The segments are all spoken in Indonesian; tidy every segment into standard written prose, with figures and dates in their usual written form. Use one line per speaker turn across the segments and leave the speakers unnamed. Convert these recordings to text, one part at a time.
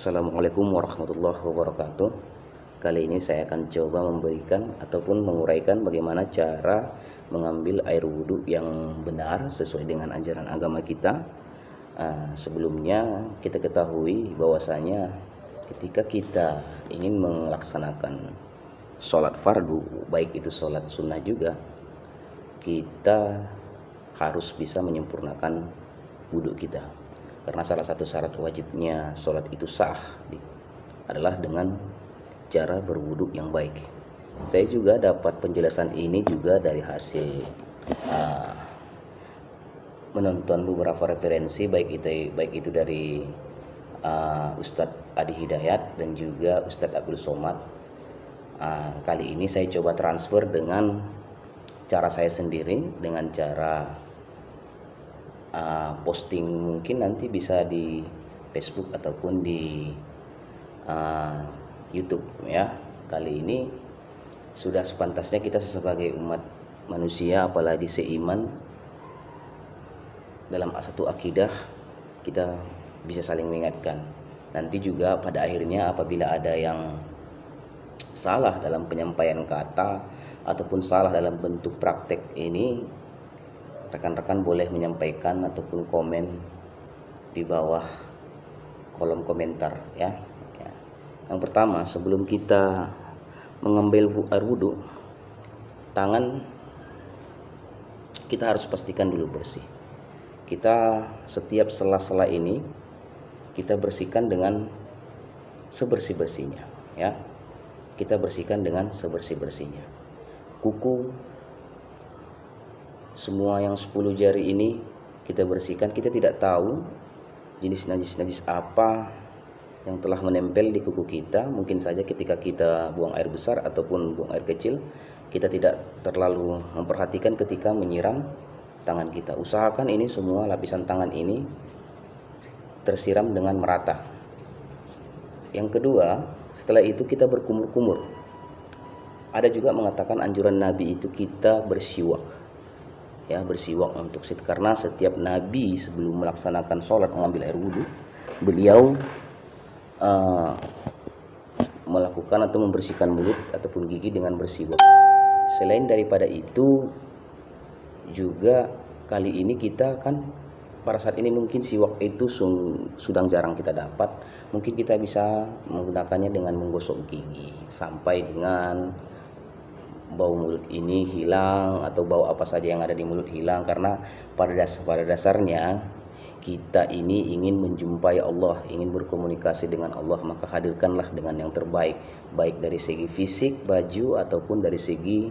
Assalamualaikum warahmatullahi wabarakatuh. Kali ini saya akan coba memberikan ataupun menguraikan bagaimana cara mengambil air wudhu yang benar sesuai dengan ajaran agama kita. Sebelumnya kita ketahui bahwasanya ketika kita ingin melaksanakan sholat fardu, baik itu sholat sunnah juga, kita harus bisa menyempurnakan wudhu kita. Karena salah satu syarat wajibnya sholat itu sah adalah dengan cara berwudhu yang baik. Saya juga dapat penjelasan ini juga dari hasil menonton beberapa referensi, baik itu dari Ustadz Adi Hidayat dan juga Ustadz Abdul Somad. Kali ini saya coba transfer dengan cara saya sendiri, dengan cara posting mungkin nanti bisa di Facebook ataupun di YouTube ya. Kali ini sudah sepantasnya kita sebagai umat manusia, apalagi seiman dalam satu akidah, kita bisa saling mengingatkan. Nanti juga pada akhirnya apabila ada yang salah dalam penyampaian kata ataupun salah dalam bentuk praktek ini, rekan-rekan boleh menyampaikan ataupun komen di bawah kolom komentar ya. Yang pertama, sebelum kita mengambil air wudhu, tangan kita harus pastikan dulu bersih. Kita setiap sela-sela ini kita bersihkan dengan sebersih-bersihnya ya. Kita bersihkan dengan sebersih-bersihnya. Kuku, semua yang 10 jari ini kita bersihkan. Kita tidak tahu jenis najis apa yang telah menempel di kuku kita. Mungkin saja ketika kita buang air besar ataupun buang air kecil, kita tidak terlalu memperhatikan ketika menyiram tangan kita. Usahakan ini semua lapisan tangan ini tersiram dengan merata. Yang kedua, setelah itu kita berkumur-kumur. Ada juga mengatakan anjuran Nabi itu kita bersiwak ya, bersiwak untuk karena setiap nabi sebelum melaksanakan sholat mengambil air wudhu, beliau melakukan atau membersihkan mulut ataupun gigi dengan bersiwak. Selain daripada itu juga kali ini kita kan pada saat ini mungkin siwak itu sudah jarang kita dapat. Mungkin kita bisa menggunakannya dengan menggosok gigi sampai dengan bau mulut ini hilang atau bau apa saja yang ada di mulut hilang. Karena pada dasarnya kita ini ingin menjumpai Allah, ingin berkomunikasi dengan Allah, maka hadirkanlah dengan yang terbaik, baik dari segi fisik, baju ataupun dari segi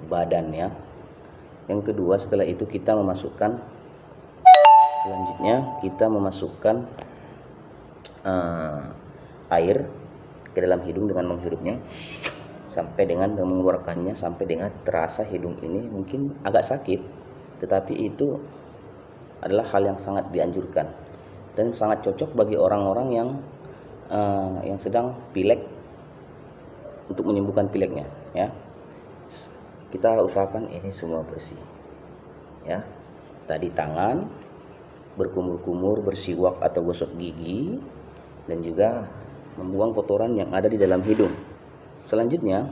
badan ya. Yang kedua, setelah itu kita memasukkan air ke dalam hidung dengan menghirupnya sampai dengan mengeluarkannya, sampai dengan terasa hidung ini mungkin agak sakit, tetapi itu adalah hal yang sangat dianjurkan dan sangat cocok bagi orang-orang yang sedang pilek, untuk menyembuhkan pileknya ya. Kita usahakan ini semua bersih ya. Tadi tangan berkumur-kumur, bersiwak atau gosok gigi, dan juga membuang kotoran yang ada di dalam hidung. Selanjutnya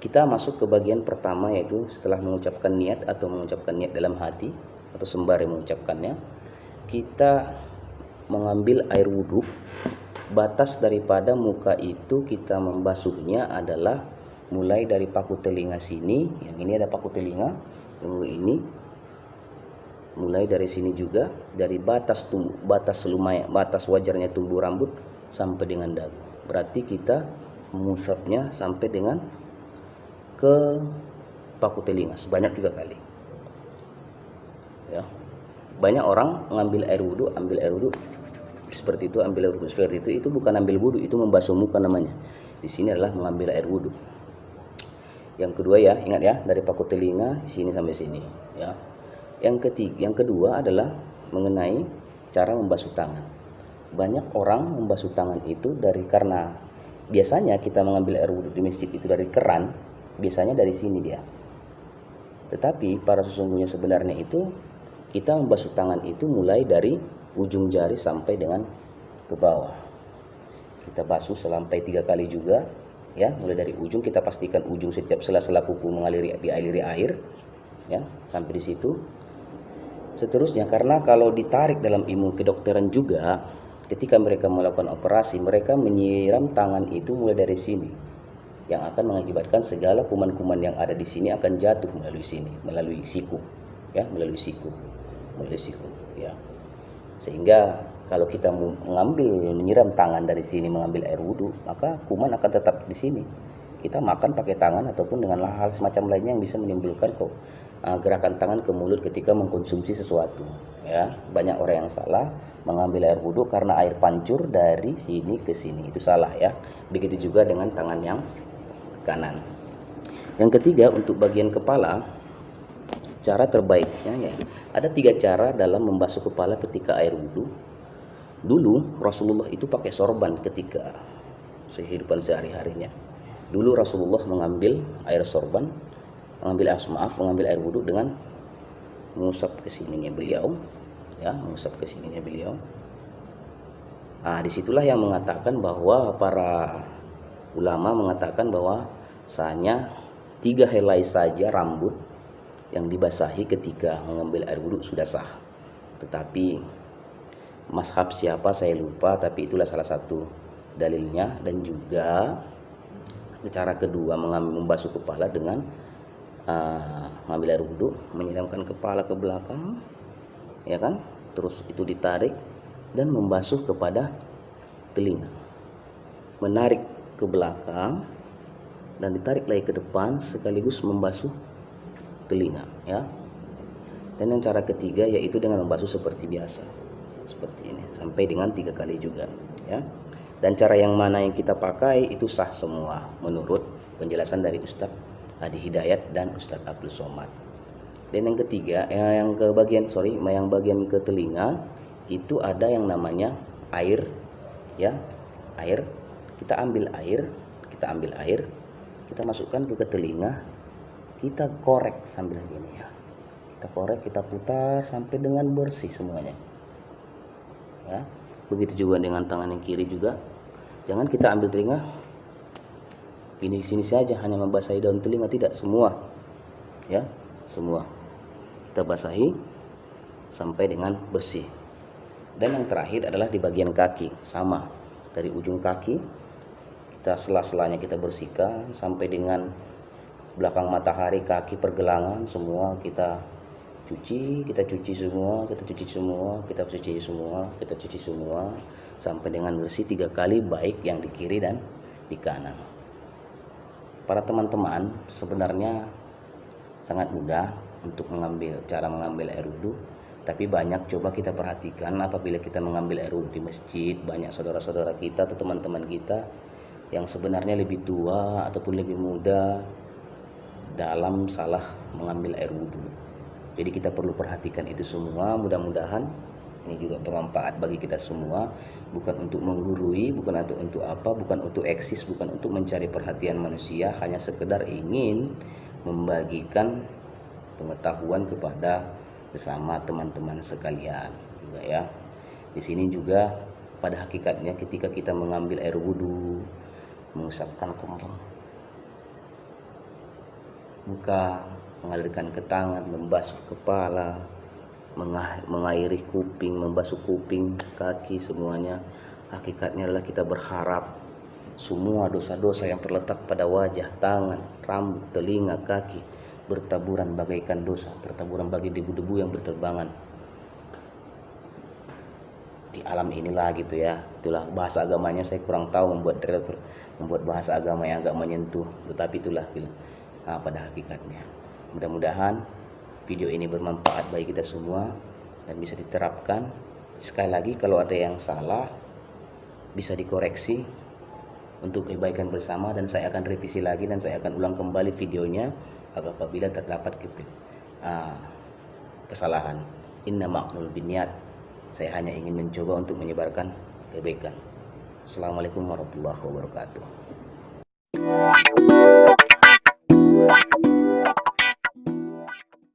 kita masuk ke bagian pertama, yaitu setelah mengucapkan niat atau mengucapkan niat dalam hati atau sembari mengucapkannya, kita mengambil air wudhu. Batas daripada muka itu kita membasuhnya adalah mulai dari paku telinga sini, yang ini ada paku telinga, yang ini mulai dari sini juga, dari batas wajarnya tumbuh rambut sampai dengan dagu. Berarti kita mengusapnya sampai dengan ke paku telinga sebanyak 3 kali ya. Banyak orang ambil air wudhu seperti itu, itu bukan ambil wudhu, itu membasuh muka namanya. Di sini adalah mengambil air wudhu. Yang kedua ya, ingat ya, dari paku telinga sini sampai sini ya. Yang kedua adalah mengenai cara membasuh tangan. Banyak orang membasuh tangan itu karena biasanya kita mengambil air wudhu di masjid itu dari keran, biasanya dari sini dia. Tetapi pada sesungguhnya sebenarnya itu kita membasuh tangan itu mulai dari ujung jari sampai dengan ke bawah. Kita basuh sampai 3 kali juga, ya. Mulai dari ujung, kita pastikan ujung setiap sela-sela kuku dialiri air, ya, sampai di situ. Seterusnya, karena kalau ditarik dalam ilmu kedokteran juga, ketika mereka melakukan operasi, mereka menyiram tangan itu mulai dari sini, yang akan mengakibatkan segala kuman-kuman yang ada di sini akan jatuh melalui sini, melalui siku, ya, melalui siku, ya. Sehingga kalau kita menyiram tangan dari sini, mengambil air wudhu, maka kuman akan tetap di sini. Kita makan pakai tangan ataupun dengan hal semacam lainnya yang bisa menimbulkan gerakan tangan ke mulut ketika mengkonsumsi sesuatu, ya. Banyak orang yang salah mengambil air wudhu karena air pancur dari sini ke sini, itu salah, ya. Begitu juga dengan tangan yang kanan. Yang ketiga, untuk bagian kepala, cara terbaiknya, ya, ada 3 cara dalam membasuh kepala ketika air wudhu. Dulu Rasulullah itu pakai sorban ketika kehidupan sehari-harinya. Dulu Rasulullah mengambil air sorban, mengambil air wudhu dengan mengusap ke sininya beliau, ya, mengusap ke sininya beliau. Nah, disitulah yang mengatakan bahwa para ulama mengatakan bahwa sahnya 3 helai saja rambut yang dibasahi ketika mengambil air wudhu sudah sah. Tetapi mazhab siapa saya lupa, tapi itulah salah satu dalilnya. Dan juga cara kedua, membasuh kepala dengan mengambil air wudhu, menyiramkan kepala ke belakang, ya kan, terus itu ditarik dan membasuh kepada telinga, menarik ke belakang dan ditarik lagi ke depan sekaligus membasuh telinga, ya. Dan yang cara ketiga yaitu dengan membasuh seperti biasa, seperti ini, sampai dengan 3 kali juga, ya. Dan cara yang mana yang kita pakai itu sah semua menurut penjelasan dari Ustadz Adi Hidayat dan Ustadz Abdul Somad. Dan yang ketiga, yang bagian ke telinga itu ada yang namanya air, ya, air. Kita ambil air, kita masukkan ke telinga, kita korek sambil gini, ya. Kita korek, kita putar sampai dengan bersih semuanya, ya. Begitu juga dengan tangan yang kiri juga. Jangan kita ambil telinga ini sini saja hanya membasahi daun telinga, tidak, semua, ya, semua kita basahi sampai dengan bersih. Dan yang terakhir adalah di bagian kaki, sama, dari ujung kaki kita sela-selanya kita bersihkan sampai dengan belakang matahari, kaki, pergelangan, semua kita cuci semua sampai dengan bersih 3 kali, baik yang di kiri dan di kanan. Para teman-teman, sebenarnya sangat mudah untuk cara mengambil air wudhu, tapi banyak coba kita perhatikan apabila kita mengambil air wudhu di masjid, banyak saudara-saudara kita atau teman-teman kita yang sebenarnya lebih tua ataupun lebih muda dalam salah mengambil air wudhu. Jadi kita perlu perhatikan itu semua. Mudah-mudahan ini juga bermanfaat bagi kita semua, bukan untuk menggurui, bukan untuk apa, bukan untuk eksis, bukan untuk mencari perhatian manusia, hanya sekedar ingin membagikan pengetahuan kepada bersama teman-teman sekalian juga, ya. Di sini juga pada hakikatnya ketika kita mengambil air wudhu, mengusapkan ke muka, mengalirkan ke tangan, membasuh kepala, mengairi kuping, membasuh kuping, kaki, semuanya hakikatnya adalah kita berharap semua dosa-dosa yang terletak pada wajah, tangan, rambut, telinga, kaki bertaburan bagaikan dosa, bertaburan bagi debu-debu yang berterbangan di alam inilah, gitu, ya. Itulah bahasa agamanya, saya kurang tahu membuat bahasa agama yang agak menyentuh, tetapi itulah pada hakikatnya. Mudah-mudahan video ini bermanfaat bagi kita semua dan bisa diterapkan. Sekali lagi, kalau ada yang salah bisa dikoreksi untuk kebaikan bersama, dan saya akan revisi lagi dan saya akan ulang kembali videonya apabila terdapat kesalahan. Inna ma'nul binniyat. Saya hanya ingin mencoba untuk menyebarkan kebaikan. Assalamualaikum warahmatullahi wabarakatuh.